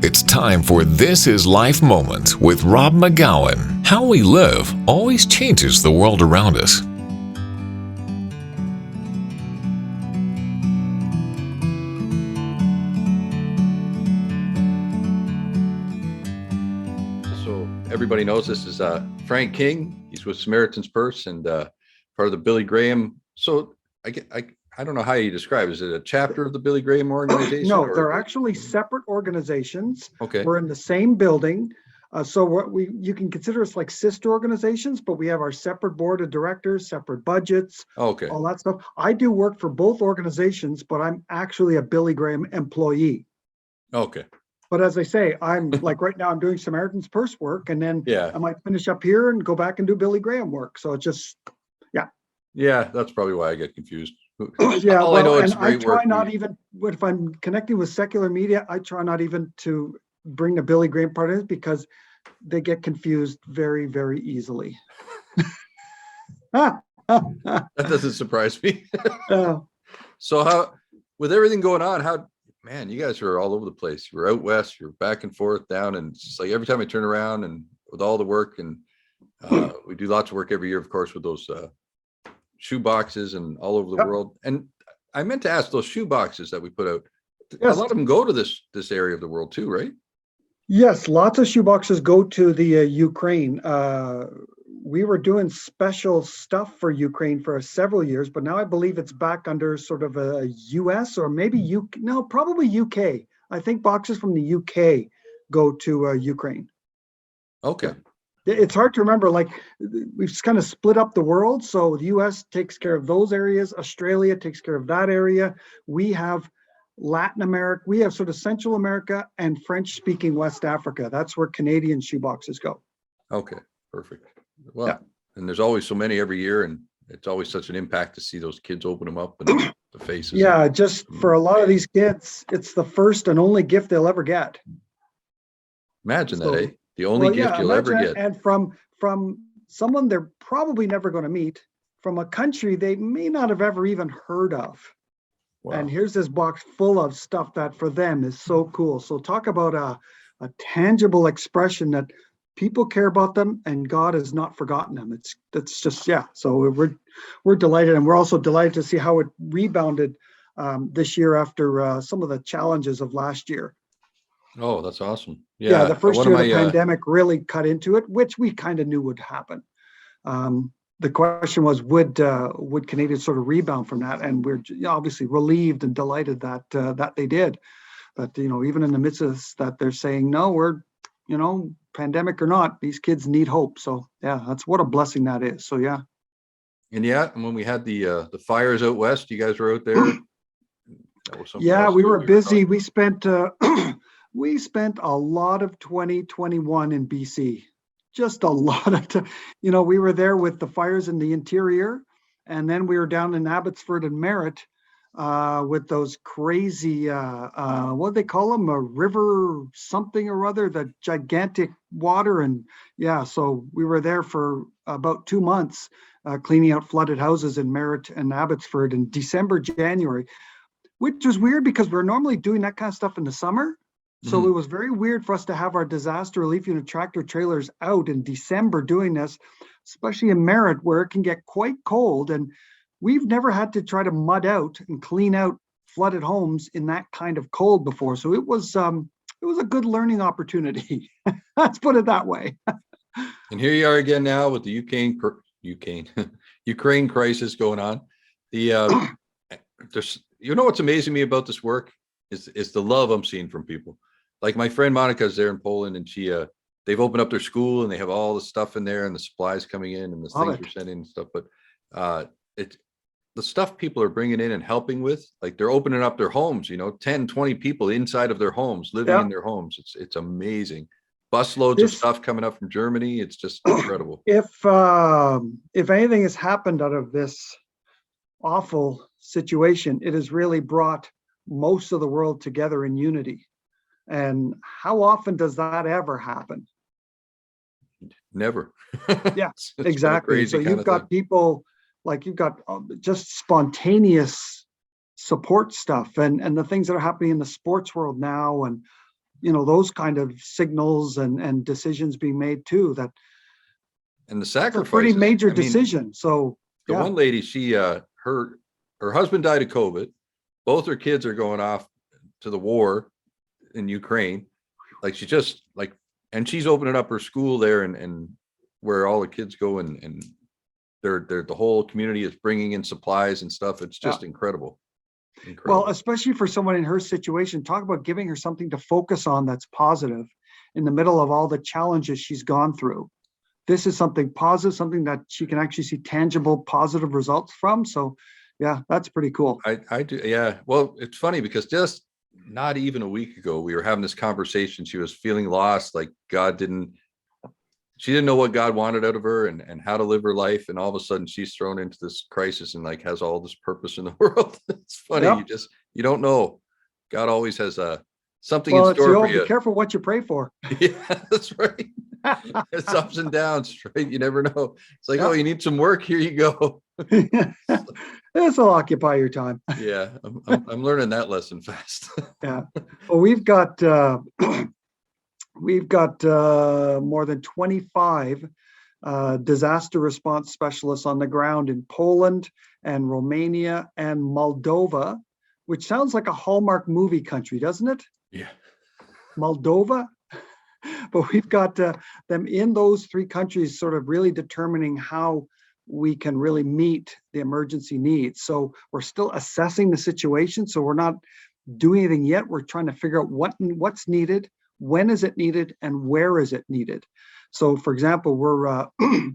It's time for This Is Life Moment with Rob McGowan. How we live always changes the world around us. So everybody knows this is Frank Kink. He's with Samaritan's Purse and part of the Billy Graham. So I don't know how you describe it. Is it a chapter of the Billy Graham organization? No, they're actually separate organizations. Okay. We're in the same building. So what you can consider us like sister organizations, but we have our separate board of directors, separate budgets, Okay. all that stuff. I do work for both organizations, but I'm actually a Billy Graham employee. Okay. But as I say, I'm like right now I'm doing Samaritan's Purse work, and then Yeah. I might finish up here and go back and do Billy Graham work. So it's just, Yeah, that's probably why I get confused. yeah. All I know it's and I great try work. not even, if I'm connecting with secular media, I try not even to bring the Billy Graham part in because they get confused very, very easily. That doesn't surprise me. Uh, So how, with everything going on, man, you guys are all over the place. You're out west, you're back and forth down, and it's just like every time I turn around and with all the work, and we do lots of work every year, of course, with those shoe boxes and all over the Yep. world. And I meant to ask, those shoe boxes that we put out, Yes. a lot of them go to this area of the world too, right? yes, lots of shoeboxes go to the Ukraine. We were doing special stuff for Ukraine for several years, but now I believe it's back under sort of a US or maybe probably UK. I think boxes from the UK go to Ukraine. Okay. It's hard to remember, like we've kind of split up the world. So the US takes care of those areas, Australia takes care of that area. We have Latin America, we have sort of Central America and French speaking West Africa. That's where Canadian shoeboxes go. Okay. Perfect. Well, Yeah. and there's always so many every year, and it's always such an impact to see those kids open them up and the faces. Yeah, just for a lot of these kids, it's the first and only gift they'll ever get. Imagine So- that, eh? The only gift you'll ever imagine get. that. And from someone they're probably never going to meet, from a country they may not have ever even heard of. Wow. And here's this box full of stuff that for them is so cool. So talk about a tangible expression that people care about them and God has not forgotten them. That's just, yeah. So we're delighted, and we're also delighted to see how it rebounded this year after some of the challenges of last year. Oh, that's awesome. Yeah, the first one year of the my, pandemic really cut into it, which we kind of knew would happen. The question was, would Canadians sort of rebound from that? And we're obviously relieved and delighted that they did. But even in the midst of this, that they're saying, no, we're pandemic or not, these kids need hope. So yeah, that's what a blessing that is. So yeah. and when we had the fires out west, you guys were out there. That was something Yeah, else we too were busy. talking We spent we spent a lot of 2021 in BC. Just a lot of time. We were there with the fires in the interior, and then we were down in Abbotsford and Merritt with those crazy what do they call them? A river something or other, the gigantic water. And yeah, so we were there for about 2 months cleaning out flooded houses in Merritt and Abbotsford in December, January, which was weird because we're normally doing that kind of stuff in the summer. So Mhm. it was very weird for us to have our disaster relief unit tractor trailers out in December doing this, especially in Merritt where it can get quite cold. And we've never had to try to mud out and clean out flooded homes in that kind of cold before. So it was a good learning opportunity. Let's put it that way. And here you are again now with the Ukraine crisis going on. The there's what's amazing me about this work is the love I'm seeing from people. Like my friend Monica's there in Poland, and they've opened up their school and they have all the stuff in there and the supplies coming in and the Love things it. we're sending and stuff. But it's the stuff people are bringing in and helping with, like they're opening up their homes, 10, 20 people inside of their homes, living Yeah. in their homes. It's amazing. Busloads of This- stuff coming up from Germany. It's just incredible. If anything has happened out of this awful situation, it has really brought most of the world together in unity. And how often does that ever happen? Never. Yeah, It's been a exactly. crazy So kind you've of got thing. people like you've got just spontaneous support stuff and the things that are happening in the sports world now, and those kind of signals and decisions being made too. That And the it's a pretty sacrifices. major I mean, decision. So the yeah, one lady, her husband died of COVID. Both her kids are going off to the war in Ukraine. Like she just like, and she's opening up her school there and where all the kids go and they're the whole community is bringing in supplies and stuff. It's just incredible. Well, especially for someone in her situation, talk about giving her something to focus on that's positive in the middle of all the challenges she's gone through. This is something positive, something that she can actually see tangible, positive results from. So, yeah, that's pretty cool. I do. Yeah. Well, it's funny because just not even a week ago, we were having this conversation. She was feeling lost, like she didn't know what God wanted out of her and how to live her life. And all of a sudden she's thrown into this crisis and like has all this purpose in the world. It's funny. Yep. You don't know. God always has something Well, in store for be you. careful what you pray for. Yeah, that's right. It's ups and downs, right? You never know. It's like, oh, you need some work. Here you go. This will occupy your time. Yeah, I'm learning that lesson fast. Yeah. Well, we've got more than 25 disaster response specialists on the ground in Poland and Romania and Moldova, which sounds like a Hallmark movie country, doesn't it? Yeah. Moldova. But we've got them in those three countries sort of really determining how we can really meet the emergency needs. So we're still assessing the situation. So we're not doing anything yet. We're trying to figure out what's needed, when is it needed, and where is it needed. So for example,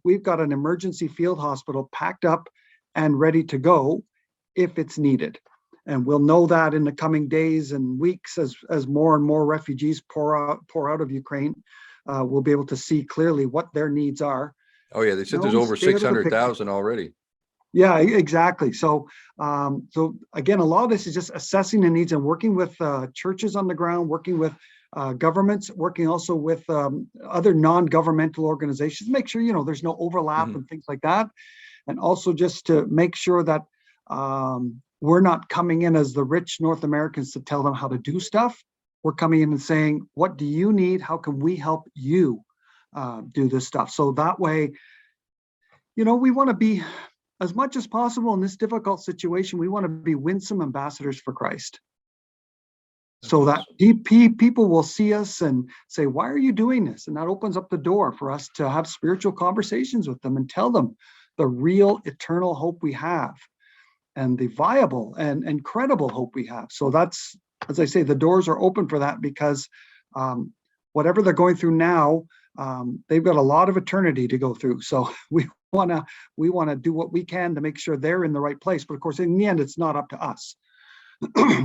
we've got an emergency field hospital packed up and ready to go if it's needed. And we'll know that in the coming days and weeks as more and more refugees pour out of Ukraine. We'll be able to see clearly what their needs are. Oh yeah, they said there's over 600,000 already. Yeah, exactly. So again, a lot of this is just assessing the needs and working with churches on the ground, working with governments, working also with other non-governmental organizations, make sure there's no overlap and things like that, and also just to make sure that we're not coming in as the rich North Americans to tell them how to do stuff. We're coming in and saying, what do you need? How can we help you do this stuff? So that way, we want to be, as much as possible in this difficult situation, we want to be winsome ambassadors for Christ. So that people will see us and say, why are you doing this? And that opens up the door for us to have spiritual conversations with them and tell them the real eternal hope we have and the viable and incredible hope we have. So that's, as I say, the doors are open for that because whatever they're going through now, they've got a lot of eternity to go through. So we want to do what we can to make sure they're in the right place. But of course, in the end, it's not up to us.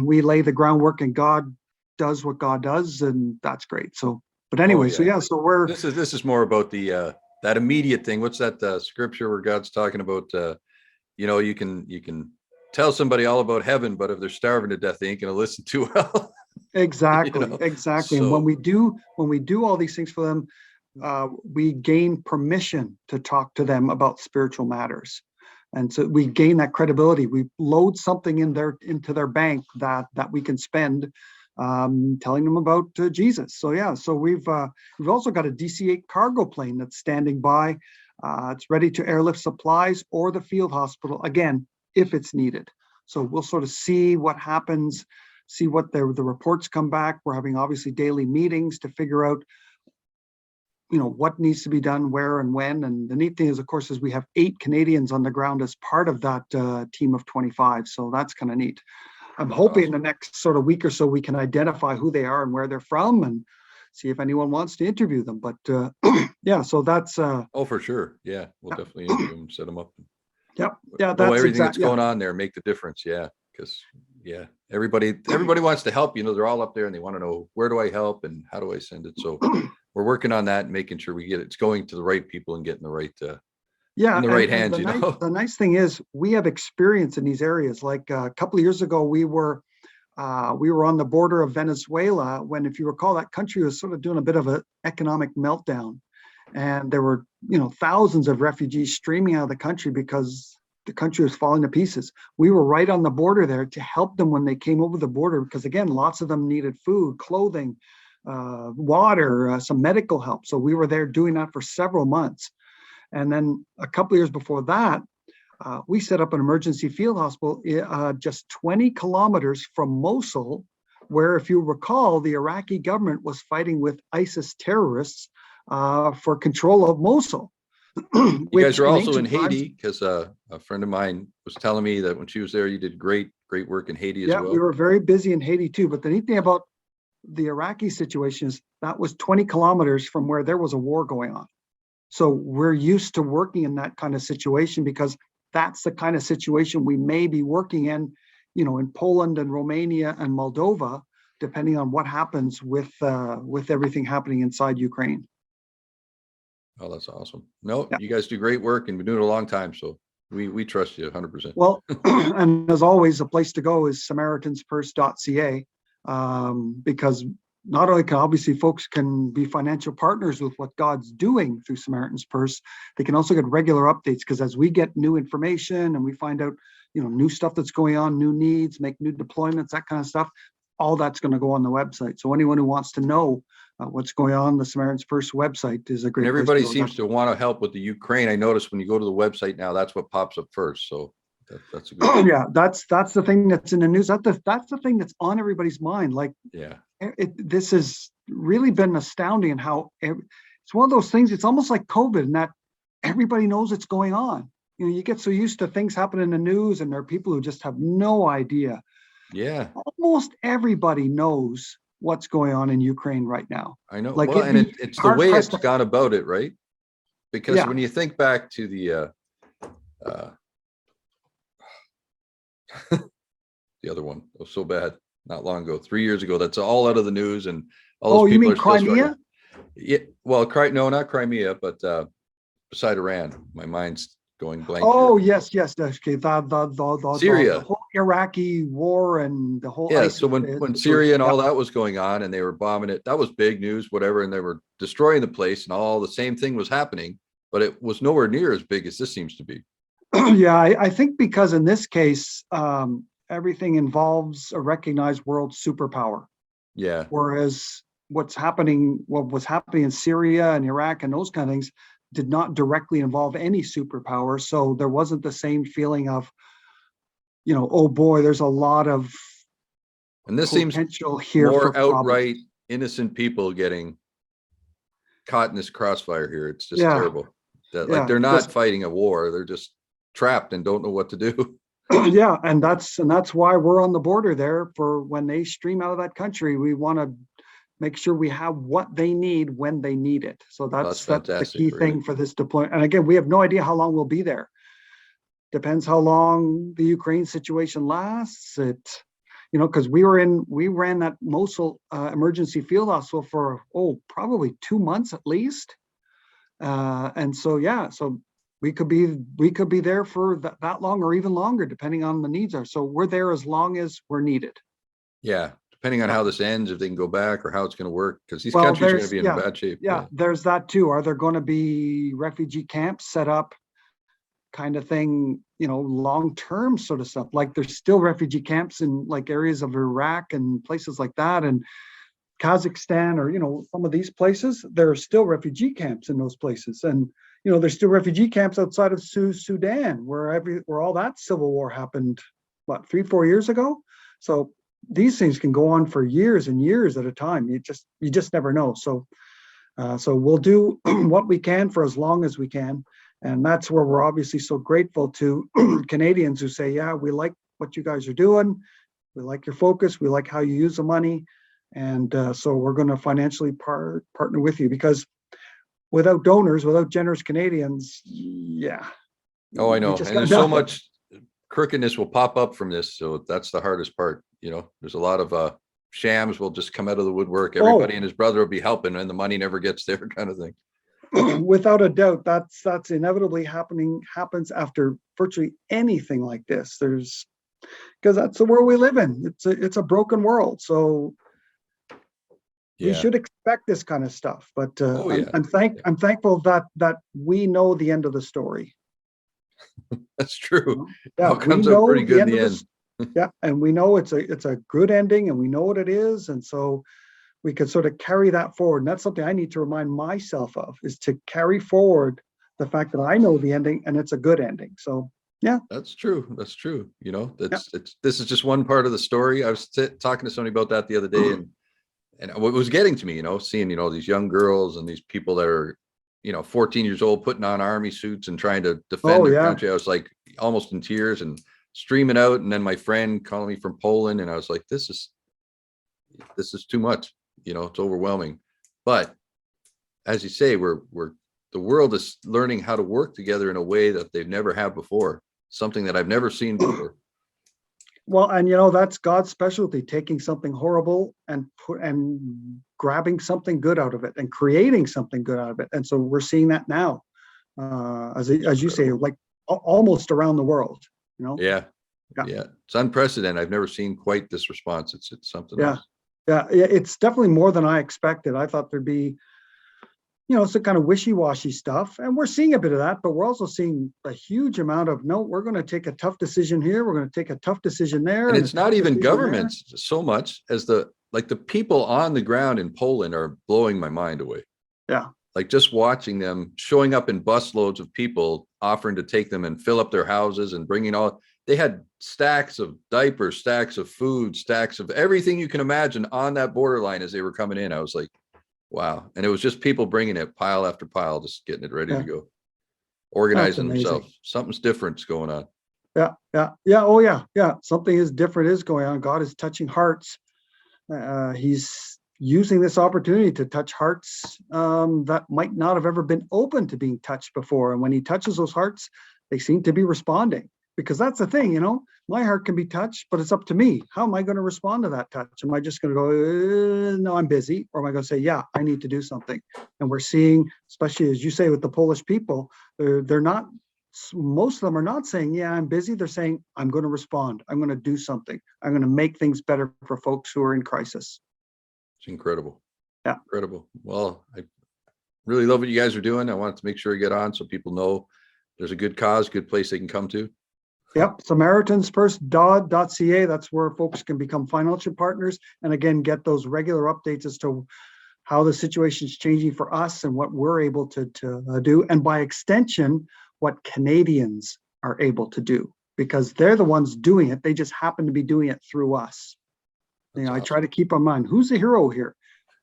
We lay the groundwork and God does what God does, and that's great. So, but anyway, so we're this is more about the that immediate thing. What's that scripture where God's talking about you can tell somebody all about heaven, but if they're starving to death, they ain't gonna listen too well. Exactly. So, and when we do all these things for them, we gain permission to talk to them about spiritual matters. And so we gain that credibility. We load something into their bank that we can spend telling them about Jesus. So we've also got a DC-8 cargo plane that's standing by. It's ready to airlift supplies or the field hospital, again, if it's needed. So we'll sort of see what happens, see what the reports come back. We're having obviously daily meetings to figure out what needs to be done, where and when. And the neat thing is, of course, is we have 8 Canadians on the ground as part of that team of 25. So that's kind of neat. I'm hoping in the next sort of week or so, we can identify who they are and where they're from and see if anyone wants to interview them. But yeah, so that's. Oh, for sure. Yeah, we'll definitely interview them, set them up. Yep. Yeah, that's everything that's going on there, make the difference. Yeah, because everybody wants to help. They're all up there and they want to know, where do I help and how do I send it? So we're working on that and making sure it's going to the right people and getting the right in the right hands. The nice thing is we have experience in these areas. Like a couple of years ago, we were on the border of Venezuela when, if you recall, that country was sort of doing a bit of an economic meltdown, and there were thousands of refugees streaming out of the country because the country was falling to pieces. We were right on the border there to help them when they came over the border, because again, lots of them needed food, clothing, water, some medical help. So we were there doing that for several months. And then a couple of years before that, we set up an emergency field hospital just 20 kilometers from Mosul, where, if you recall, the Iraqi government was fighting with ISIS terrorists for control of Mosul. You guys are also in Haiti, because a friend of mine was telling me that when she was there, you did great work in Haiti as well. Yeah, we were very busy in Haiti too. But the neat thing about the Iraqi situation is that was 20 kilometers from where there was a war going on. So we're used to working in that kind of situation, because that's the kind of situation we may be working in, in Poland and Romania and Moldova, depending on what happens with everything happening inside Ukraine. Oh, that's awesome. No, You guys do great work, and been doing it a long time. So we trust you 100%. Well, and as always, the place to go is SamaritansPurse.ca, because not only can obviously folks can be financial partners with what God's doing through Samaritan's Purse, they can also get regular updates, because as we get new information and we find out, new stuff that's going on, new needs, make new deployments, that kind of stuff, all that's going to go on the website. So anyone who wants to know what's going on, the Samaritan's Purse website is a great. And everybody seems to want to help with the Ukraine. I noticed when you go to the website now, that's what pops up first. So that's a good. Yeah, that's the thing that's in the news. That's the thing that's on everybody's mind. Like, this has really been astounding, and how it's one of those things. It's almost like COVID, in that everybody knows it's going on. You get so used to things happening in the news, and there are people who just have no idea. Yeah, almost everybody knows what's going on in Ukraine right now. I know. Like, well, and it's the way it's gone about it, right? Because when you think back to the the other one, it was so bad not long ago, 3 years ago. That's all out of the news, and all those people are still Crimea? Yeah, well, no, not Crimea, but beside Iran. My mind's going blank. Oh, here. Yes. Okay, the Syria, the whole Iraqi war, and the whole ISIS, so when Syria and all that was going on, and they were bombing it, that was big news, whatever, and they were destroying the place, and all the same thing was happening, but it was nowhere near as big as this seems to be. Yeah, I think because in this case, everything involves a recognized world superpower. Yeah. Whereas what was happening in Syria and Iraq and those kind of things did not directly involve any superpower. So there wasn't the same feeling of, oh boy, there's a lot of, and this seems here more for outright innocent people getting caught in this crossfire here. It's just terrible. Like, they're not fighting a war; they're just trapped and don't know what to do. Yeah, and that's why we're on the border there. For when they stream out of that country, we want to make sure we have what they need when they need it. So that's the key thing for this deployment. And again, we have no idea how long we'll be there. Depends how long the Ukraine situation lasts. Because we ran that Mosul emergency field hospital for probably 2 months at least. And so so we could be there for that long, or even longer, depending on the needs are. So we're there as long as we're needed. Yeah, depending on how this ends, if they can go back, or how it's going to work, because these countries are going to be in bad shape. Yeah, there's that too. Are there going to be refugee camps set up, kind of thing, long-term sort of stuff? Like, there's still refugee camps in like areas of Iraq and places like that, and Kazakhstan, or some of these places. There are still refugee camps in those places, and there's still refugee camps outside of Sudan, where all that civil war happened, 3-4 years ago. So these things can go on for years and years at a time. You just never know. So we'll do what we can for as long as we can, and that's where we're obviously so grateful to Canadians who say, yeah, we like what you guys are doing, we like your focus, we like how you use the money, and so we're going to financially partner with you, because without donors, without generous Canadians, Oh, I know. And there's so much crookedness will pop up from this. So that's the hardest part. There's a lot of shams will just come out of the woodwork. Everybody and his brother will be helping, and the money never gets there, kind of thing. Without a doubt, that's inevitably happens after virtually anything like this. Because that's the world we live in. It's a broken world. So we should expect this kind of stuff, but I'm thankful that we know the end of the story. That's true. It comes out pretty good in the end. Yeah, and we know it's a good ending, and we know what it is, and so we could sort of carry that forward. And that's something I need to remind myself of, is to carry forward the fact that I know the ending and it's a good ending. So yeah, That's true. That's true. You know, yeah. this is just one part of the story. I was talking to somebody about that the other day, and what was getting to me, you know, seeing, you know, these young girls and these people that are, you know, 14 years old, putting on army suits and trying to defend Oh their yeah, country. I was like almost in tears and streaming out. And then my friend calling me from Poland, and I was like, this is too much. You know, it's overwhelming. But as you say, the world is learning how to work together in a way that they've never had before. Something that I've never seen before. well, and you know, that's God's specialty, taking something horrible and grabbing something good out of it and creating something good out of it. And so we're seeing that now, as you say, like almost around the world, you know. Yeah. Yeah. Yeah. It's unprecedented. I've never seen quite this response. It's something Yeah. else. Yeah, it's definitely more than I expected. I thought there'd be, you know, some kind of wishy-washy stuff, and we're seeing a bit of that, but we're also seeing a huge amount of, no, we're going to take a tough decision here, we're going to take a tough decision there, And a it's tough not even decision governments so much as the people on the ground in Poland are blowing my mind away. there. Yeah, Like just watching them showing up in busloads of people offering to take them and fill up their houses and bringing all, they had stacks of diapers, stacks of food, stacks of everything you can imagine on that borderline as they were coming in. I was like, wow. And it was just people bringing it pile after pile, just getting it ready yeah, to go, that's organizing amazing. themselves. Something's different going on. Yeah, yeah, yeah. Oh yeah, yeah. Something is different is going on. God is touching hearts. He's using this opportunity to touch hearts that might not have ever been open to being touched before. And when he touches those hearts, they seem to be responding. Because that's the thing, you know, my heart can be touched, but it's up to me. How am I going to respond to that touch? Am I just going to go, no, I'm busy? Or am I going to say, yeah, I need to do something? And we're seeing, especially as you say with the Polish people, they're not, most of them are not saying, yeah, I'm busy. They're saying, I'm going to respond. I'm going to do something. I'm going to make things better for folks who are in crisis. It's incredible. Yeah. Incredible. Well, I really love what you guys are doing. I wanted to make sure I get on so people know there's a good cause, good place they can come to. Yep, SamaritansFirst.ca. That's where folks can become financial partners and again get those regular updates as to how the situation is changing for us and what we're able to do, and by extension, what Canadians are able to do, because they're the ones doing it. They just happen to be doing it through us. You know, awesome. I try to keep in mind, who's the hero here?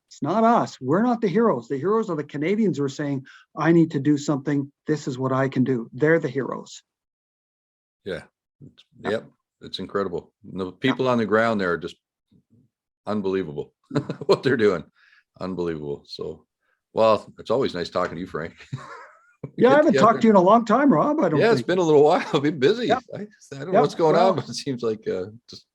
It's not us. We're not the heroes. The heroes are the Canadians who are saying, I need to do something. This is what I can do. They're the heroes. Yeah. Yep. It's incredible. The people on the ground there are just unbelievable what they're doing. Unbelievable. So, well, it's always nice talking to you, Frank. Yeah, I haven't talked to you in a long time, Rob. I don't think. It's been a little while. I've been busy. Yep. I don't know what's going on, but it seems like just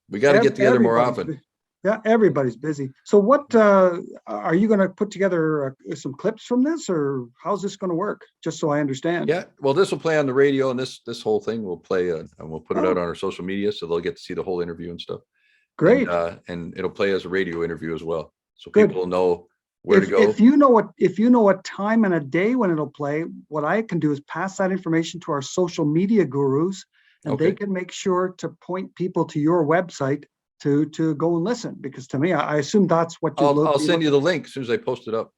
we got to get together more often. Yeah, everybody's busy. So what are you going to put together some clips from this, or how's this going to work? Just so I understand. Yeah, well, this will play on the radio, and this whole thing will play, and we'll put it out on our social media, so they'll get to see the whole interview and stuff. Great. And it'll play as a radio interview as well, so Good. people will know where to go. If you know what time and a day when it'll play, what I can do is pass that information to our social media gurus, and they can make sure to point people to your website to go and listen, because to me, I assume that's what I'll send you the link as soon as I post it up.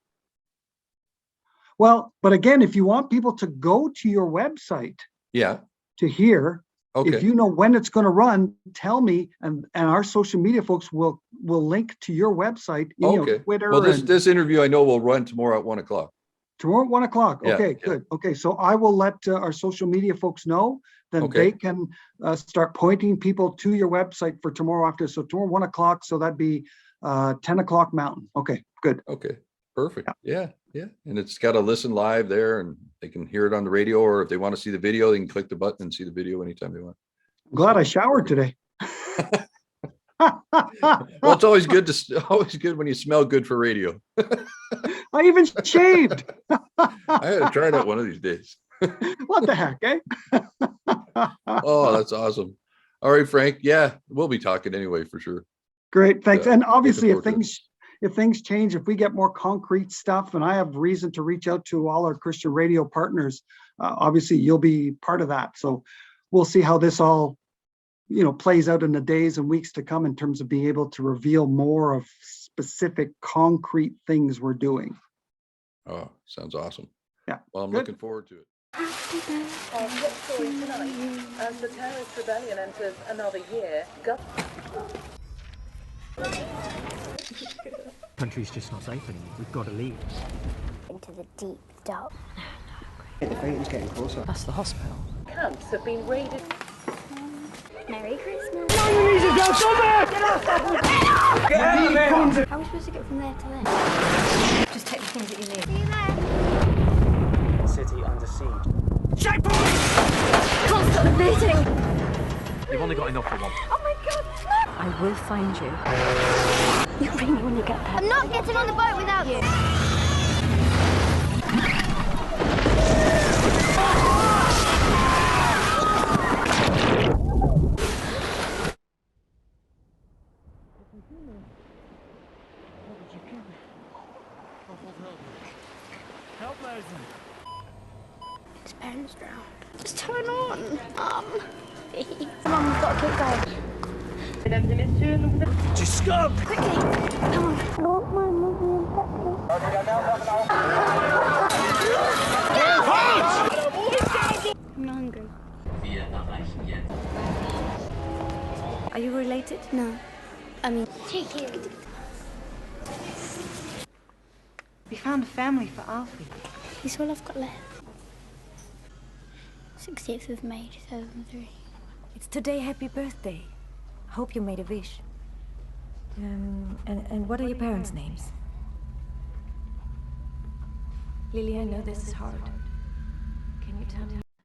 Well, but again, if you want people to go to your website, to hear, if you know when it's going to run, tell me, and our social media folks will link to your website. You know, Twitter. Well, this interview I know will run tomorrow at 1:00. Tomorrow at 1:00. Okay, good. Okay, so I will let our social media folks know. Then they can start pointing people to your website for tomorrow after. So tomorrow 1:00. So that'd be 10:00 Mountain. Okay, good. Okay, perfect. Yeah. And it's got a listen live there, and they can hear it on the radio, or if they want to see the video, they can click the button and see the video anytime they want. I'm glad I showered today. Well, it's always good when you smell good for radio. I even shaved. I had to try that one of these days. What the heck, eh? Oh, that's awesome. All right, Frank. Yeah, we'll be talking anyway for sure. Great, thanks. And obviously, if things change, if we get more concrete stuff, and I have reason to reach out to all our Christian radio partners, obviously you'll be part of that. So we'll see how this all, plays out in the days and weeks to come in terms of being able to reveal more of specific concrete things we're doing. Oh, sounds awesome. Yeah. Well, I'm Good. looking forward to it. Our top story tonight, as the terrorist rebellion enters another year, Country's just not safe anymore. We've got to leave. Into the deep dark. The fighting's getting closer. That's the hospital. camps have been raided. Merry Christmas. Get out of there! How are we supposed to get from there to there? Just take the things that you need. See you there. City under siege. Constantly bleeding. They've only got enough for one. Oh my God, no. I will find you. You bring me when you get there. I'm not getting on the boat without you. His parents drowned. Just turn on, Mum. Please. Mum, we've got to keep going. Just scum! Quickly, come on. I want my mummy and Daddy. I'm not hungry. Are you related? No. I mean, take you. We found a family for Alfie. It's all I've got left. 60th of May, 2003. It's today, happy birthday. Hope you made a wish. And what are your parents' names? Lily, I know this is hard. Can you tell me?